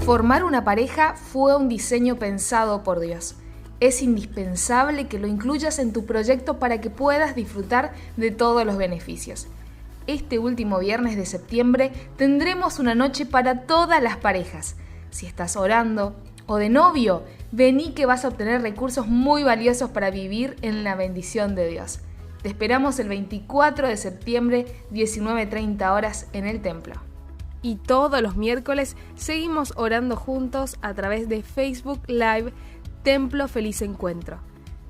Formar una pareja fue un diseño pensado por Dios. Es indispensable que lo incluyas en tu proyecto para que puedas disfrutar de todos los beneficios. Este último viernes de septiembre tendremos una noche para todas las parejas. Si estás orando o de novio, vení que vas a obtener recursos muy valiosos para vivir en la bendición de Dios. Te esperamos el 24 de septiembre, 19:30 horas en el templo. Y todos los miércoles seguimos orando juntos a través de Facebook Live Templo Feliz Encuentro.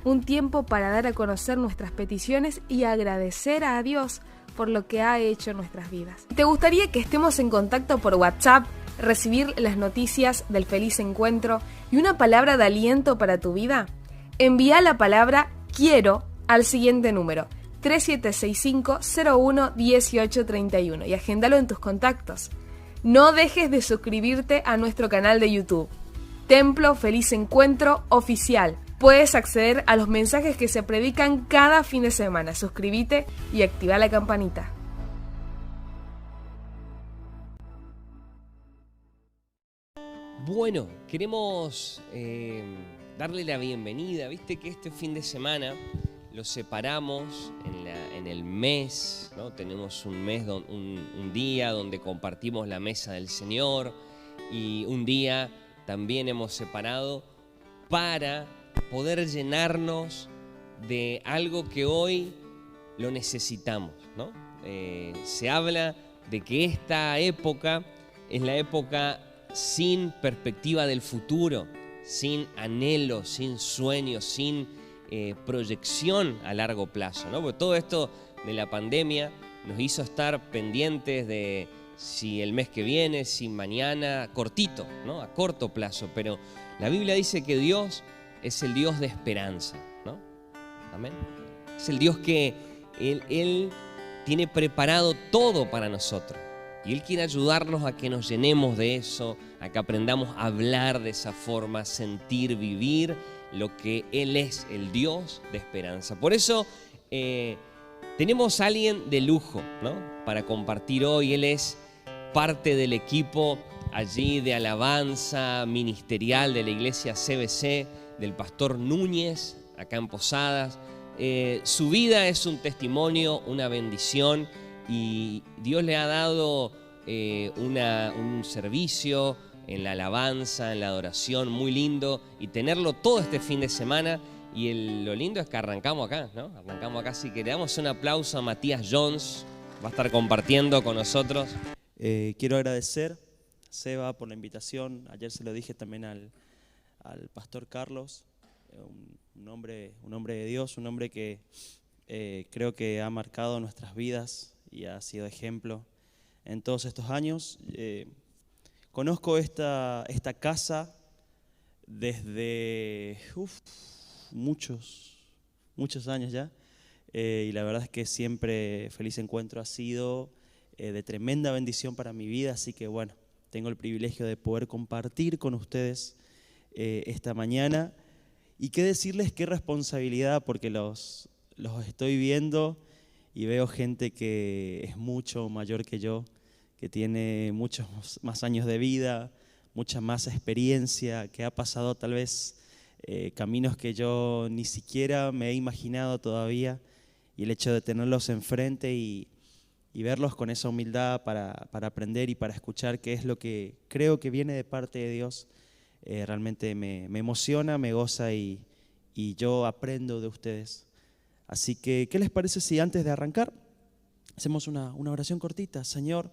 Un tiempo para dar a conocer nuestras peticiones y agradecer a Dios por lo que ha hecho en nuestras vidas. ¿Te gustaría que estemos en contacto por WhatsApp, recibir las noticias del Feliz Encuentro y una palabra de aliento para tu vida? Envía la palabra quiero al siguiente número 3765-01-1831 y agéndalo en tus contactos. No dejes de suscribirte a nuestro canal de YouTube, Templo Feliz Encuentro Oficial. Puedes acceder a los mensajes que se predican cada fin de semana. Suscríbete y activa la campanita. Bueno, queremos darle la bienvenida. Viste que este fin de semana lo separamos en el mes, ¿no? Tenemos un mes, un día donde compartimos la mesa del Señor y un día también hemos separado para poder llenarnos de algo que hoy lo necesitamos, ¿no? Se habla de que esta época es la época sin perspectiva del futuro, sin anhelo, sin sueños, sin proyección a largo plazo, ¿no? Porque todo esto de la pandemia nos hizo estar pendientes de si el mes que viene, si mañana, cortito, ¿no? A corto plazo, pero la Biblia dice que Dios es el Dios de esperanza, ¿no? Amén. Es el Dios que Él tiene preparado todo para nosotros. Y Él quiere ayudarnos a que nos llenemos de eso, a que aprendamos a hablar de esa forma, sentir, vivir lo que Él es, el Dios de esperanza. Por eso tenemos a alguien de lujo, ¿no? Para compartir hoy. Él es parte del equipo allí de alabanza ministerial de la iglesia CBC, del pastor Núñez, acá en Posadas. Su vida es un testimonio, una bendición, y Dios le ha dado un servicio en la alabanza, en la adoración muy lindo, y tenerlo todo este fin de semana. Y lo lindo es que arrancamos acá, ¿no? Arrancamos acá, así que le damos un aplauso a Matías Jones, va a estar compartiendo con nosotros. Quiero agradecer a Seba por la invitación. Ayer se lo dije también al pastor Carlos, un hombre de Dios, un hombre que creo que ha marcado nuestras vidas y ha sido ejemplo en todos estos años. Conozco esta casa desde muchos años ya, y la verdad es que siempre Feliz Encuentro ha sido de tremenda bendición para mi vida, así que bueno, tengo el privilegio de poder compartir con ustedes esta mañana. Y qué decirles, qué responsabilidad, porque los estoy viendo y veo gente que es mucho mayor que yo, que tiene muchos más años de vida, mucha más experiencia, que ha pasado tal vez caminos que yo ni siquiera me he imaginado todavía, y el hecho de tenerlos enfrente y verlos con esa humildad para aprender y para escuchar qué es lo que creo que viene de parte de Dios, realmente me emociona, me goza y yo aprendo de ustedes. Así que, ¿qué les parece si antes de arrancar hacemos una oración cortita? Señor,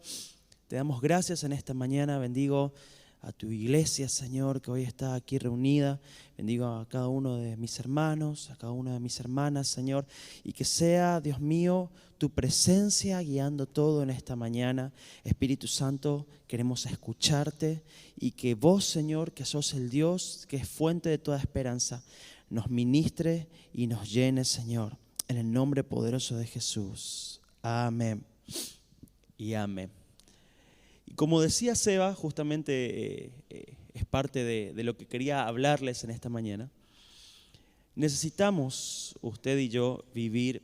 te damos gracias en esta mañana, bendigo a tu iglesia, Señor, que hoy está aquí reunida. Bendigo a cada uno de mis hermanos, a cada una de mis hermanas, Señor, y que sea, Dios mío, tu presencia guiando todo en esta mañana. Espíritu Santo, queremos escucharte, y que vos, Señor, que sos el Dios que es fuente de toda esperanza, nos ministre y nos llene, Señor, en el nombre poderoso de Jesús. Amén y amén. Y como decía Seba, justamente es parte de lo que quería hablarles en esta mañana. Necesitamos, usted y yo, vivir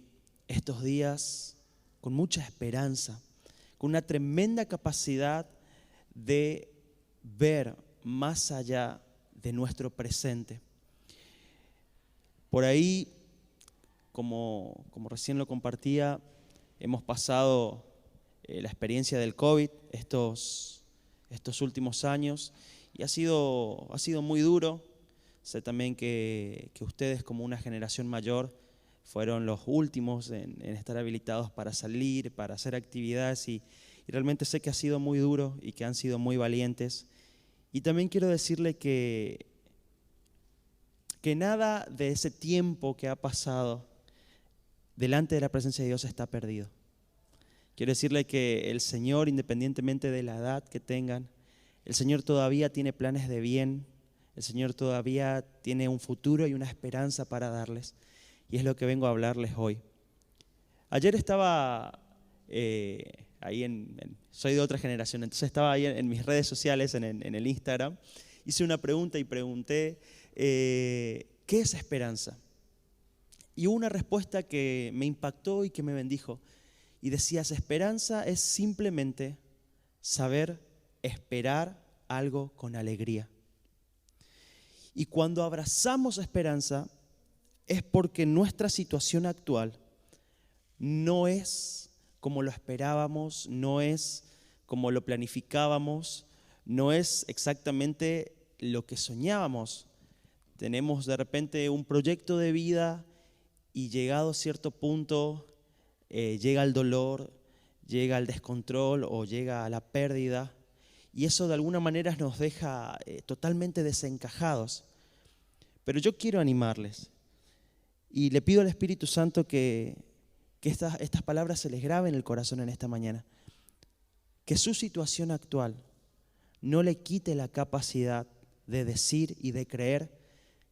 estos días con mucha esperanza, con una tremenda capacidad de ver más allá de nuestro presente. Por ahí, como recién lo compartía, hemos pasado la experiencia del COVID estos últimos años y ha sido muy duro. Sé también que ustedes, como una generación mayor, fueron los últimos en estar habilitados para salir, para hacer actividades y realmente sé que ha sido muy duro y que han sido muy valientes. Y también quiero decirle que nada de ese tiempo que ha pasado delante de la presencia de Dios está perdido. Quiero decirle que el Señor, independientemente de la edad que tengan, el Señor todavía tiene planes de bien, el Señor todavía tiene un futuro y una esperanza para darles. Y es lo que vengo a hablarles hoy. Ayer estaba soy de otra generación, entonces estaba ahí en mis redes sociales, en el Instagram, hice una pregunta y pregunté, ¿qué es esperanza? Y hubo una respuesta que me impactó y que me bendijo. Y decías, esperanza es simplemente saber esperar algo con alegría. Y cuando abrazamos esperanza es porque nuestra situación actual no es como lo esperábamos, no es como lo planificábamos, no es exactamente lo que soñábamos. Tenemos de repente un proyecto de vida y llegado a cierto punto llega el dolor, llega el descontrol o llega la pérdida y eso de alguna manera nos deja totalmente desencajados. Pero yo quiero animarles y le pido al Espíritu Santo que estas palabras se les graben en el corazón en esta mañana. Que su situación actual no le quite la capacidad de decir y de creer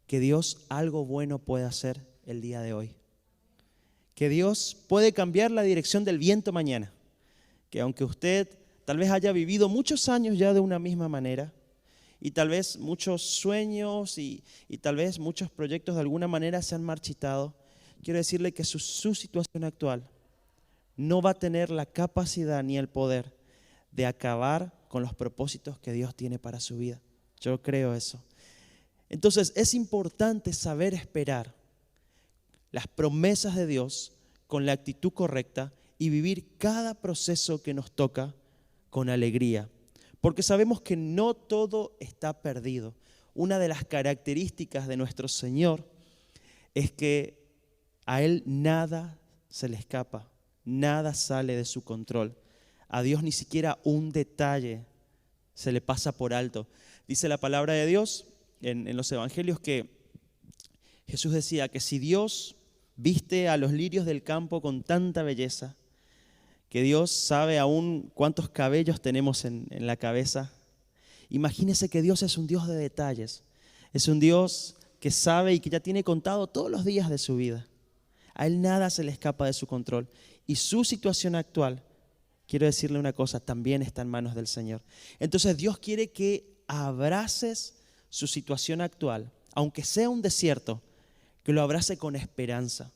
que Dios algo bueno puede hacer el día de hoy. Que Dios puede cambiar la dirección del viento mañana. Que aunque usted tal vez haya vivido muchos años ya de una misma manera, y tal vez muchos sueños y tal vez muchos proyectos de alguna manera se han marchitado, quiero decirle que su situación actual no va a tener la capacidad ni el poder de acabar con los propósitos que Dios tiene para su vida. Yo creo eso. Entonces es importante saber esperar las promesas de Dios con la actitud correcta y vivir cada proceso que nos toca con alegría. Porque sabemos que no todo está perdido. Una de las características de nuestro Señor es que a Él nada se le escapa, nada sale de su control. A Dios ni siquiera un detalle se le pasa por alto. Dice la palabra de Dios en los evangelios que Jesús decía que si Dios viste a los lirios del campo con tanta belleza, que Dios sabe aún cuántos cabellos tenemos en la cabeza. Imagínese que Dios es un Dios de detalles, es un Dios que sabe y que ya tiene contado todos los días de su vida. A Él nada se le escapa de su control. Y su situación actual, quiero decirle una cosa, también está en manos del Señor. Entonces Dios quiere que abraces su situación actual, aunque sea un desierto, que lo abrace con esperanza.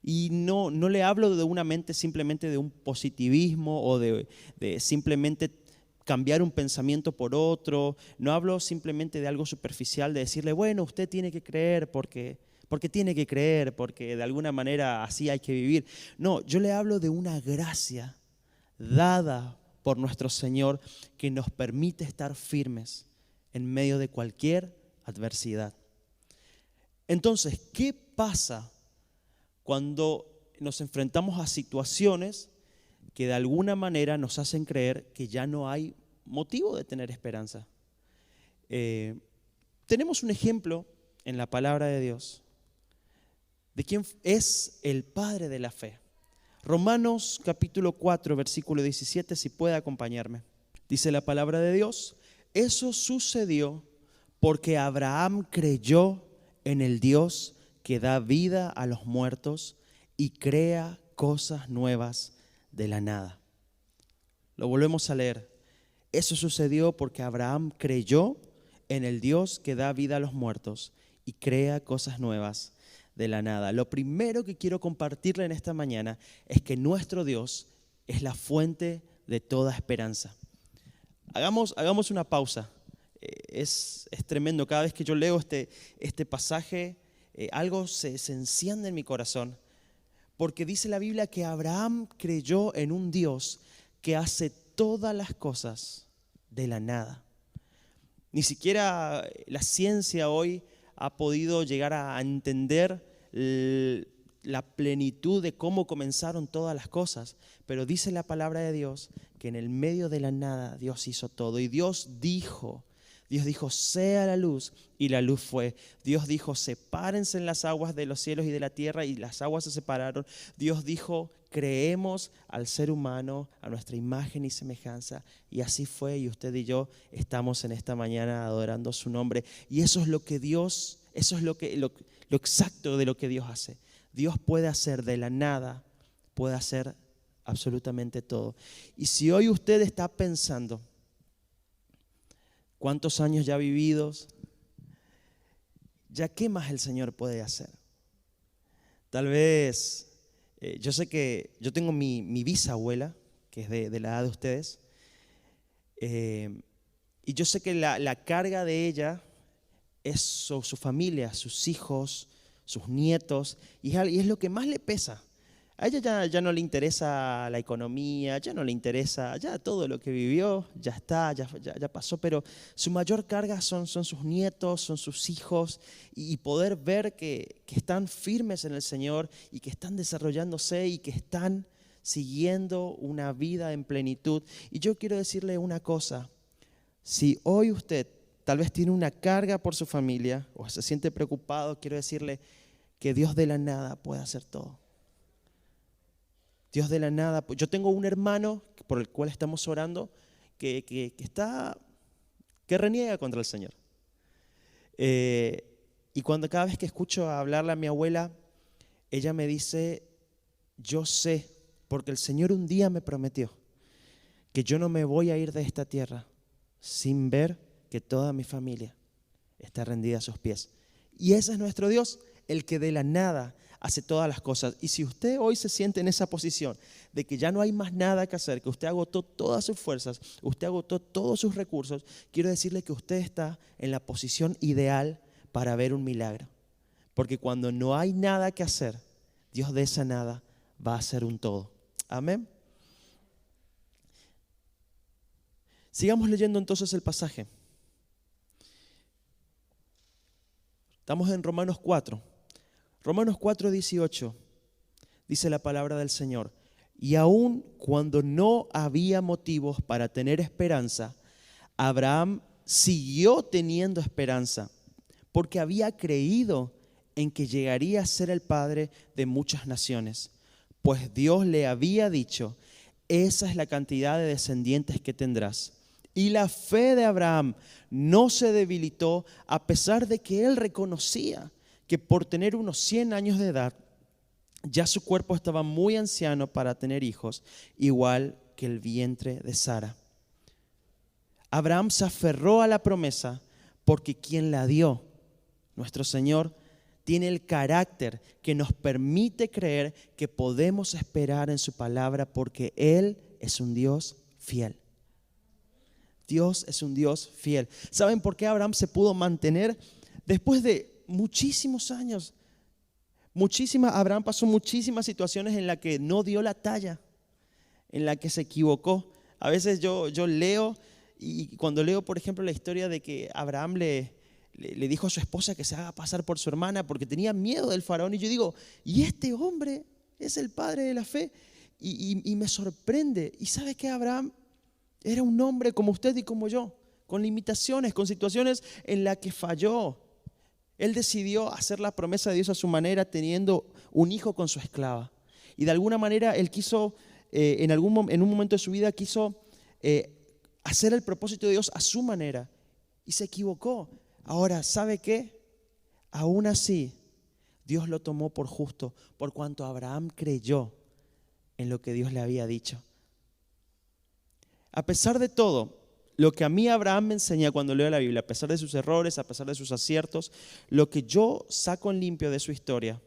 Y no le hablo de una mente simplemente de un positivismo o de simplemente cambiar un pensamiento por otro. No hablo simplemente de algo superficial, de decirle, bueno, usted tiene que creer porque tiene que creer, porque de alguna manera así hay que vivir. No, yo le hablo de una gracia dada por nuestro Señor que nos permite estar firmes en medio de cualquier adversidad. Entonces, ¿qué pasa cuando nos enfrentamos a situaciones que de alguna manera nos hacen creer que ya no hay motivo de tener esperanza? Tenemos un ejemplo en la palabra de Dios de quién es el padre de la fe. Romanos capítulo 4, versículo 17, si puede acompañarme. Dice la palabra de Dios, eso sucedió porque Abraham creyó en el Dios que da vida a los muertos y crea cosas nuevas de la nada. Lo volvemos a leer. Eso sucedió porque Abraham creyó en el Dios que da vida a los muertos y crea cosas nuevas de la nada. Lo primero que quiero compartirle en esta mañana es que nuestro Dios es la fuente de toda esperanza. Hagamos una pausa. es tremendo. Cada vez que yo leo este pasaje, algo se enciende en mi corazón. Porque dice la Biblia que Abraham creyó en un Dios que hace todas las cosas de la nada. Ni siquiera la ciencia hoy ha podido llegar a entender la plenitud de cómo comenzaron todas las cosas. Pero dice la palabra de Dios que en el medio de la nada Dios hizo todo. Y Dios dijo, sea la luz, y la luz fue. Dios dijo, sepárense en las aguas de los cielos y de la tierra, y las aguas se separaron. Dios dijo, creemos al ser humano, a nuestra imagen y semejanza, y así fue, y usted y yo estamos en esta mañana adorando su nombre. Y eso es lo que Dios, eso es lo exacto de lo que Dios hace. Dios puede hacer de la nada, puede hacer absolutamente todo. Y si hoy usted está pensando, ¿cuántos años ya vividos? ¿Ya qué más el Señor puede hacer? Tal vez, yo sé que yo tengo mi bisabuela, que es de la edad de ustedes, y yo sé que la carga de ella es su familia, sus hijos, sus nietos, y es lo que más le pesa. A ella ya no le interesa la economía, ya no le interesa, ya todo lo que vivió, ya está, ya pasó, pero su mayor carga son sus nietos, son sus hijos, y poder ver que están firmes en el Señor y que están desarrollándose y que están siguiendo una vida en plenitud. Y yo quiero decirle una cosa, si hoy usted tal vez tiene una carga por su familia o se siente preocupado, quiero decirle que Dios de la nada puede hacer todo. Dios de la nada. Yo tengo un hermano por el cual estamos orando que reniega contra el Señor. Y cada vez que escucho hablarle a mi abuela, ella me dice, yo sé, porque el Señor un día me prometió que yo no me voy a ir de esta tierra sin ver que toda mi familia está rendida a sus pies. Y ese es nuestro Dios, el que de la nada hace todas las cosas. Y si usted hoy se siente en esa posición de que ya no hay más nada que hacer, que usted agotó todas sus fuerzas, usted agotó todos sus recursos, quiero decirle que usted está en la posición ideal para ver un milagro. Porque cuando no hay nada que hacer, Dios de esa nada va a hacer un todo. Amén. Sigamos leyendo entonces el pasaje. Estamos en Romanos 4. Romanos 4:18 dice la palabra del Señor. Y aun cuando no había motivos para tener esperanza, Abraham siguió teniendo esperanza, porque había creído en que llegaría a ser el padre de muchas naciones. Pues Dios le había dicho, esa es la cantidad de descendientes que tendrás. Y la fe de Abraham no se debilitó a pesar de que él reconocía que por tener unos 100 años de edad, ya su cuerpo estaba muy anciano para tener hijos, igual que el vientre de Sara. Abraham se aferró a la promesa porque quien la dio, nuestro Señor, tiene el carácter que nos permite creer que podemos esperar en su palabra porque Él es un Dios fiel. Dios es un Dios fiel. ¿Saben por qué Abraham se pudo mantener después de muchísimos años? Abraham pasó muchísimas situaciones en las que no dio la talla, en las que se equivocó. A veces yo leo, y cuando leo, por ejemplo, la historia de que Abraham le dijo a su esposa que se haga pasar por su hermana porque tenía miedo del faraón, y yo digo, ¿y este hombre es el padre de la fe? Y me sorprende. ¿Y sabe qué? Abraham era un hombre como usted y como yo, con limitaciones, con situaciones en las que falló. Él decidió hacer la promesa de Dios a su manera, teniendo un hijo con su esclava. Y de alguna manera él quiso, en un momento de su vida, quiso hacer el propósito de Dios a su manera. Y se equivocó. Ahora, ¿sabe qué? Aún así, Dios lo tomó por justo, por cuanto Abraham creyó en lo que Dios le había dicho. A pesar de todo, lo que a mí Abraham me enseña cuando leo la Biblia, a pesar de sus errores, a pesar de sus aciertos, lo que yo saco en limpio de su historia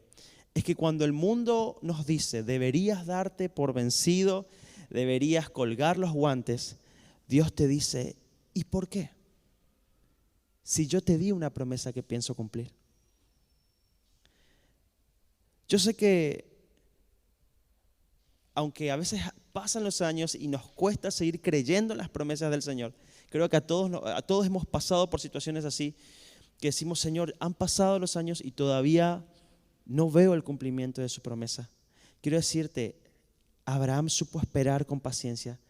es que cuando el mundo nos dice deberías darte por vencido, deberías colgar los guantes, Dios te dice, ¿y por qué? si yo te di una promesa que pienso cumplir? Yo sé que aunque a veces pasan los años y nos cuesta seguir creyendo en las promesas del Señor, creo que a todos hemos pasado por situaciones así, que decimos, Señor, han pasado los años y todavía no veo el cumplimiento de su promesa. Quiero decirte, Abraham supo esperar con paciencia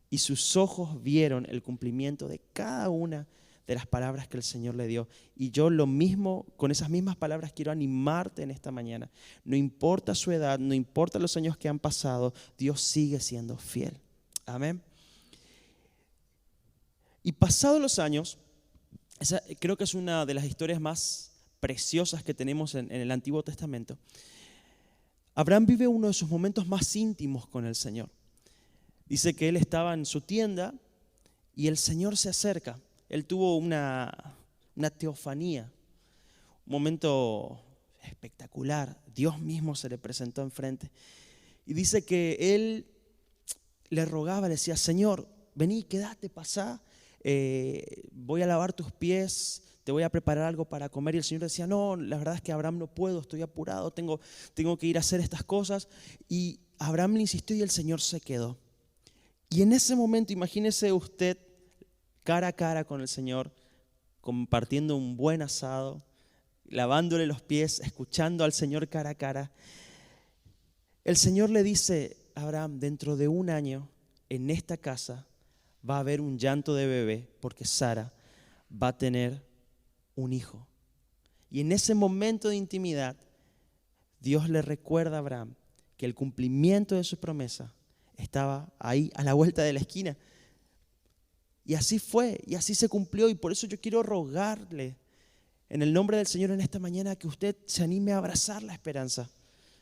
y sus ojos vieron el cumplimiento de cada una de las palabras que el Señor le dio. Y yo lo mismo, con esas mismas palabras quiero animarte en esta mañana. No importa su edad, no importa los años que han pasado, Dios sigue siendo fiel. Amén. Y pasados los años, creo que es una de las historias más preciosas que tenemos en el Antiguo Testamento. Abraham vive uno de sus momentos más íntimos con el Señor. Dice que él estaba en su tienda y el Señor se acerca. Él tuvo una teofanía, un momento espectacular. Dios mismo se le presentó enfrente. Y dice que él le rogaba, le decía, Señor, vení, quédate, pasá, voy a lavar tus pies, te voy a preparar algo para comer. Y el Señor decía, no, la verdad es que Abraham no puedo, estoy apurado, tengo que ir a hacer estas cosas. Y Abraham le insistió y el Señor se quedó. Y en ese momento, imagínese usted cara a cara con el Señor, compartiendo un buen asado, lavándole los pies, escuchando al Señor cara a cara. El Señor le dice a Abraham, dentro de un año, en esta casa va a haber un llanto de bebé porque Sara va a tener un hijo. Y en ese momento de intimidad, Dios le recuerda a Abraham que el cumplimiento de su promesa estaba ahí a la vuelta de la esquina. Y así fue, y así se cumplió. Y por eso yo quiero rogarle en el nombre del Señor en esta mañana que usted se anime a abrazar la esperanza,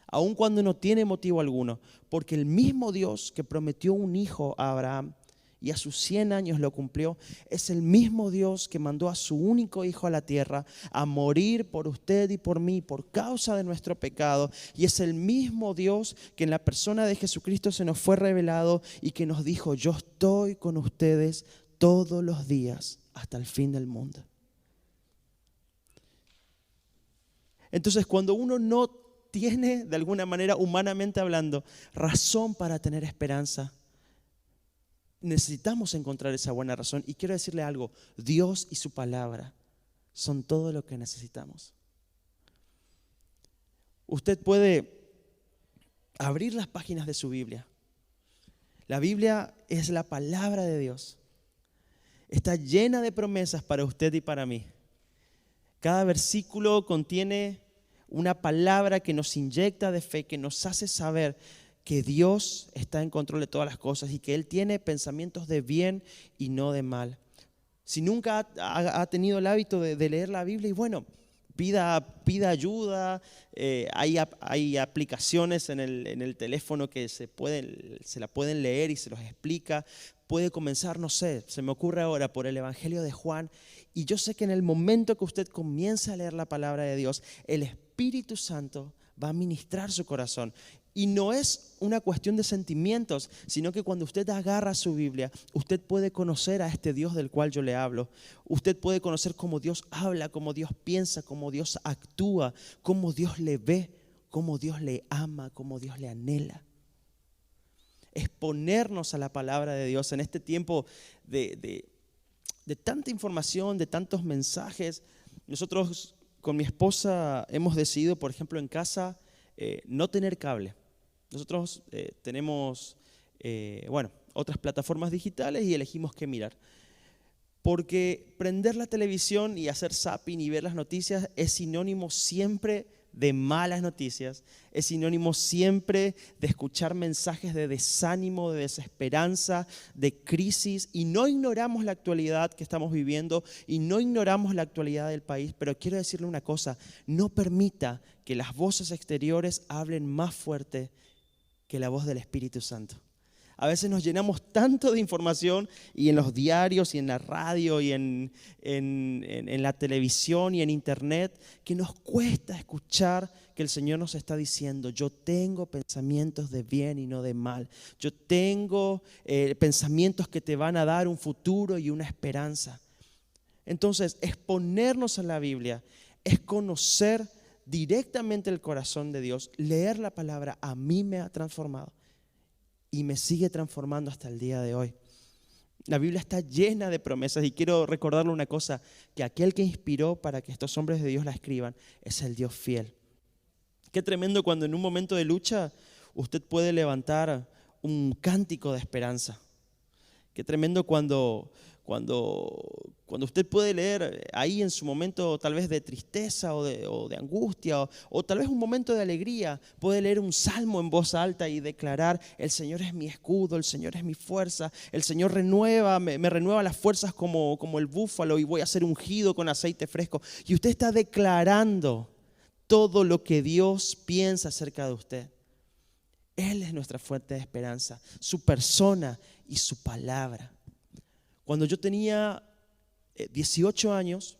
aun cuando no tiene motivo alguno. Porque el mismo Dios que prometió un hijo a Abraham y a sus 100 años lo cumplió, es el mismo Dios que mandó a su único hijo a la tierra a morir por usted y por mí por causa de nuestro pecado. Y es el mismo Dios que en la persona de Jesucristo se nos fue revelado y que nos dijo, yo estoy con ustedes todos los días hasta el fin del mundo. Entonces, cuando uno no tiene, de alguna manera, humanamente hablando, razón para tener esperanza, necesitamos encontrar esa buena razón. Y quiero decirle algo, Dios y su palabra son todo lo que necesitamos. Usted puede abrir las páginas de su Biblia. La Biblia es la palabra de Dios. Está llena de promesas para usted y para mí. Cada versículo contiene una palabra que nos inyecta de fe, que nos hace saber que Dios está en control de todas las cosas y que Él tiene pensamientos de bien y no de mal. Si nunca ha tenido el hábito de leer la Biblia, y bueno, pida ayuda. Hay aplicaciones en el teléfono que se la pueden leer y se los explica. Puede comenzar, no sé, se me ocurre ahora por el Evangelio de Juan. Y yo sé que en el momento que usted comience a leer la palabra de Dios, el Espíritu Santo va a ministrar su corazón. Y no es una cuestión de sentimientos, sino que cuando usted agarra su Biblia, usted puede conocer a este Dios del cual yo le hablo. Usted puede conocer cómo Dios habla, cómo Dios piensa, cómo Dios actúa, cómo Dios le ve, cómo Dios le ama, cómo Dios le anhela. Exponernos a la palabra de Dios en este tiempo de tanta información, de tantos mensajes. Nosotros con mi esposa hemos decidido, por ejemplo, en casa no tener cable. Nosotros tenemos otras plataformas digitales y elegimos qué mirar. Porque prender la televisión y hacer zapping y ver las noticias es sinónimo siempre de malas noticias, es sinónimo siempre de escuchar mensajes de desánimo, de desesperanza, de crisis, y no ignoramos la actualidad que estamos viviendo y no ignoramos la actualidad del país, pero quiero decirle una cosa, no permita que las voces exteriores hablen más fuerte que la voz del Espíritu Santo. A veces nos llenamos tanto de información y en los diarios y en la radio y en la televisión y en internet que nos cuesta escuchar que el Señor nos está diciendo, yo tengo pensamientos de bien y no de mal. Yo tengo pensamientos que te van a dar un futuro y una esperanza. Entonces, exponernos a la Biblia es conocer directamente el corazón de Dios. Leer la palabra a mí me ha transformado y me sigue transformando hasta el día de hoy. La Biblia está llena de promesas y quiero recordarle una cosa, que aquel que inspiró para que estos hombres de Dios la escriban es el Dios fiel. Qué tremendo cuando en un momento de lucha usted puede levantar un cántico de esperanza. Qué tremendo cuando usted puede leer ahí en su momento tal vez de tristeza o de angustia o tal vez un momento de alegría, puede leer un salmo en voz alta y declarar: el Señor es mi escudo, el Señor es mi fuerza, el Señor me renueva las fuerzas como el búfalo y voy a ser ungido con aceite fresco. Y usted está declarando todo lo que Dios piensa acerca de usted. Él es nuestra fuente de esperanza, su persona y su palabra. Cuando yo tenía 18 años,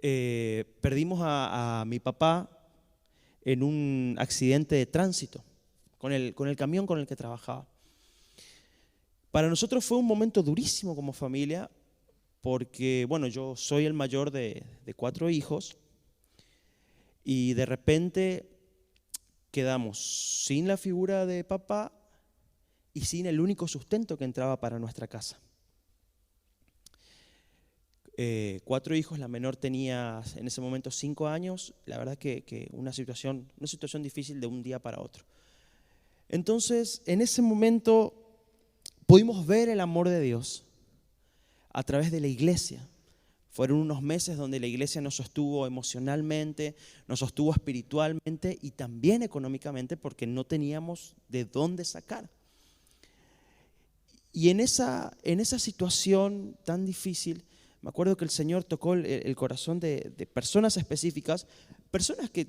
perdimos a mi papá en un accidente de tránsito con el camión con el que trabajaba. Para nosotros fue un momento durísimo como familia porque, bueno, yo soy el mayor de 4 hijos y de repente quedamos sin la figura de papá y sin el único sustento que entraba para nuestra casa. 4 hijos, la menor tenía en ese momento 5 años, la verdad que una situación difícil de un día para otro. Entonces, en ese momento pudimos ver el amor de Dios a través de la iglesia. Fueron unos meses donde la iglesia nos sostuvo emocionalmente, nos sostuvo espiritualmente y también económicamente porque no teníamos de dónde sacar. Y en esa situación tan difícil, me acuerdo que el Señor tocó el corazón de personas específicas, personas que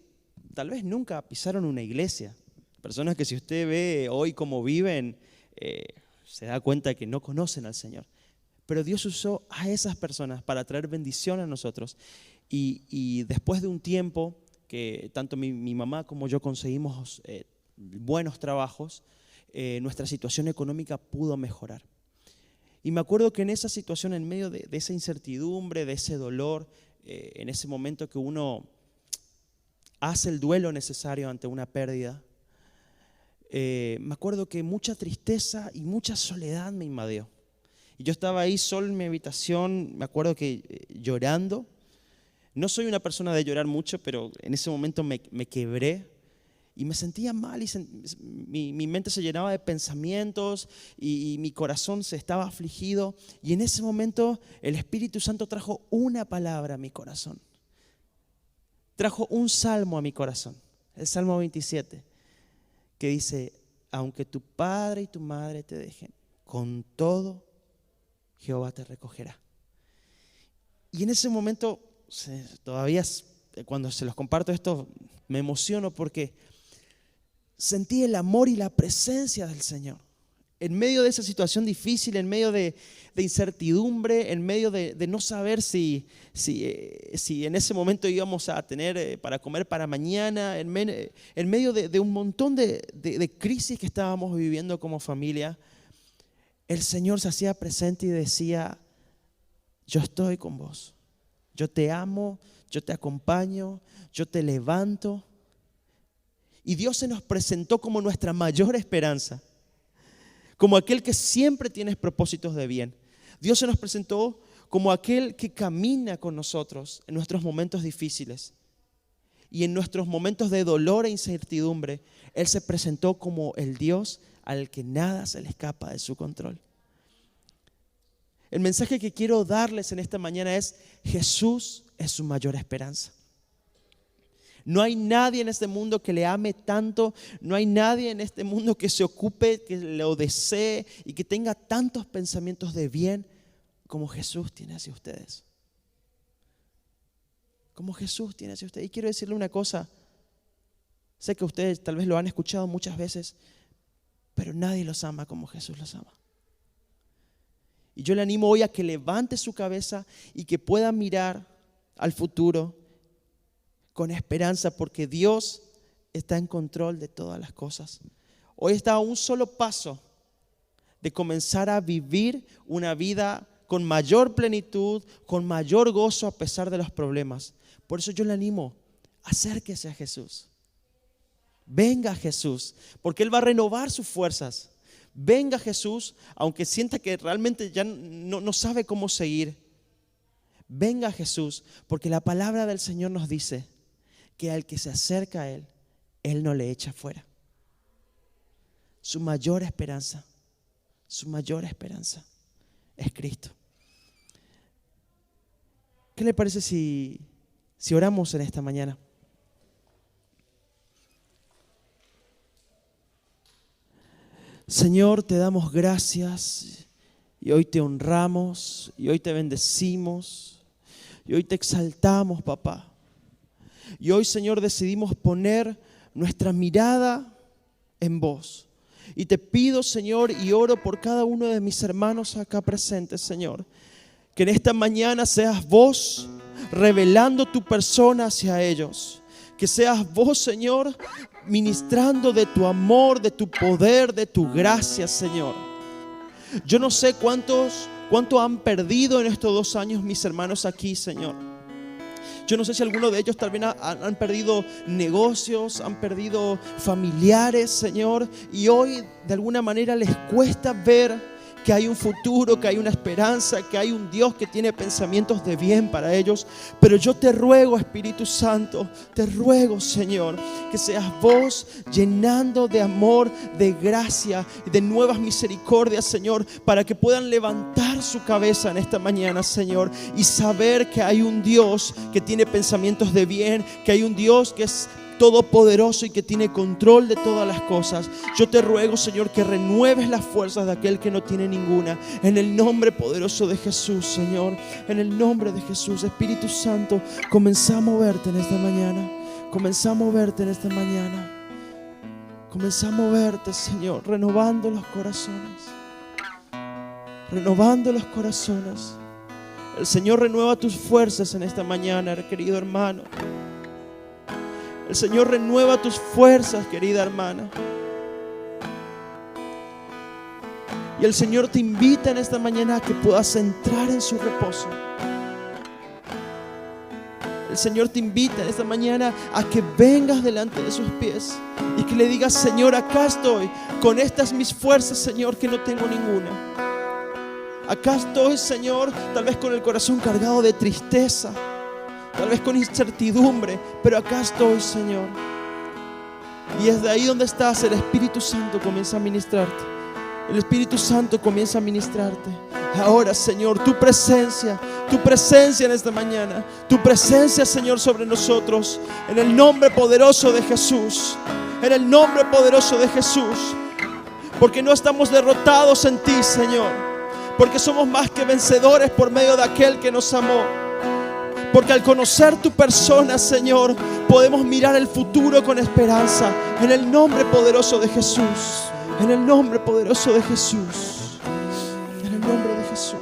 tal vez nunca pisaron una iglesia, personas que si usted ve hoy cómo viven, se da cuenta que no conocen al Señor. Pero Dios usó a esas personas para traer bendición a nosotros. Y después de un tiempo que tanto mi mamá como yo conseguimos buenos trabajos, nuestra situación económica pudo mejorar. Y me acuerdo que en esa situación, en medio de esa incertidumbre, de ese dolor, en ese momento que uno hace el duelo necesario ante una pérdida, me acuerdo que mucha tristeza y mucha soledad me invadió. Y yo estaba ahí solo en mi habitación, me acuerdo que llorando. No soy una persona de llorar mucho, pero en ese momento me quebré y me sentía mal y mi mente se llenaba de pensamientos y mi corazón se estaba afligido. Y en ese momento el Espíritu Santo trajo una palabra a mi corazón. Trajo un salmo a mi corazón, el Salmo 27, que dice: aunque tu padre y tu madre te dejen, con todo Jehová te recogerá. Y en ese momento, todavía cuando se los comparto esto, me emociono porque sentí el amor y la presencia del Señor. En medio de esa situación difícil, en medio de incertidumbre, en medio de no saber si en ese momento íbamos a tener para comer para mañana, en medio de un montón de crisis que estábamos viviendo como familia, el Señor se hacía presente y decía: yo estoy con vos, yo te amo, yo te acompaño, yo te levanto. Y Dios se nos presentó como nuestra mayor esperanza, como aquel que siempre tiene propósitos de bien. Dios se nos presentó como aquel que camina con nosotros en nuestros momentos difíciles. Y en nuestros momentos de dolor e incertidumbre, Él se presentó como el Dios al que nada se le escapa de su control. El mensaje que quiero darles en esta mañana es: Jesús es su mayor esperanza. No hay nadie en este mundo que le ame tanto, no hay nadie en este mundo que se ocupe, que lo desee y que tenga tantos pensamientos de bien como Jesús tiene hacia ustedes. Como Jesús tiene hacia ustedes. Y quiero decirle una cosa, sé que ustedes tal vez lo han escuchado muchas veces, pero nadie los ama como Jesús los ama. Y yo le animo hoy a que levante su cabeza y que pueda mirar al futuro con esperanza, porque Dios está en control de todas las cosas. Hoy está a un solo paso de comenzar a vivir una vida con mayor plenitud, con mayor gozo a pesar de los problemas. Por eso yo le animo, acérquese a Jesús. Venga a Jesús, porque Él va a renovar sus fuerzas. Venga a Jesús, aunque sienta que realmente ya no sabe cómo seguir. Venga a Jesús, porque la palabra del Señor nos dice que al que se acerca a Él, Él no le echa fuera. Su mayor esperanza es Cristo. ¿Qué le parece si oramos en esta mañana? Señor, te damos gracias y hoy te honramos y hoy te bendecimos y hoy te exaltamos, papá. Y hoy, Señor, decidimos poner nuestra mirada en vos. Y te pido, Señor, y oro por cada uno de mis hermanos acá presentes, Señor, que en esta mañana seas vos revelando tu persona hacia ellos. Que seas vos, Señor, ministrando de tu amor, de tu poder, de tu gracia, Señor. Yo no sé cuánto han perdido en estos 2 años mis hermanos aquí, Señor. Yo no sé si algunos de ellos tal vez han perdido negocios, han perdido familiares, Señor. Y hoy de alguna manera les cuesta ver que hay un futuro, que hay una esperanza, que hay un Dios que tiene pensamientos de bien para ellos. Pero yo te ruego, Espíritu Santo, te ruego, Señor, que seas vos llenando de amor, de gracia, de nuevas misericordias, Señor, para que puedan levantar su cabeza en esta mañana, Señor, y saber que hay un Dios que tiene pensamientos de bien, que hay un Dios que es todopoderoso y que tiene control de todas las cosas. Yo te ruego, Señor, que renueves las fuerzas de aquel que no tiene ninguna. En el nombre poderoso de Jesús, Señor. En el nombre de Jesús. Espíritu Santo, comenzá a moverte en esta mañana. Comenzá a moverte en esta mañana. Comenzá a moverte, Señor, renovando los corazones. Renovando los corazones. El Señor renueva tus fuerzas en esta mañana, querido hermano. El Señor renueva tus fuerzas, querida hermana. Y el Señor te invita en esta mañana a que puedas entrar en su reposo. El Señor te invita en esta mañana a que vengas delante de sus pies y que le digas: Señor, acá estoy, con estas mis fuerzas, Señor, que no tengo ninguna. Acá estoy, Señor, tal vez con el corazón cargado de tristeza, tal vez con incertidumbre, pero acá estoy, Señor. Y desde ahí donde estás, el Espíritu Santo comienza a ministrarte. El Espíritu Santo comienza a ministrarte. Ahora, Señor, tu presencia en esta mañana, tu presencia, Señor, sobre nosotros, en el nombre poderoso de Jesús, en el nombre poderoso de Jesús, porque no estamos derrotados en ti, Señor, porque somos más que vencedores por medio de aquel que nos amó. Porque al conocer tu persona, Señor, podemos mirar el futuro con esperanza. En el nombre poderoso de Jesús. En el nombre poderoso de Jesús. En el nombre de Jesús.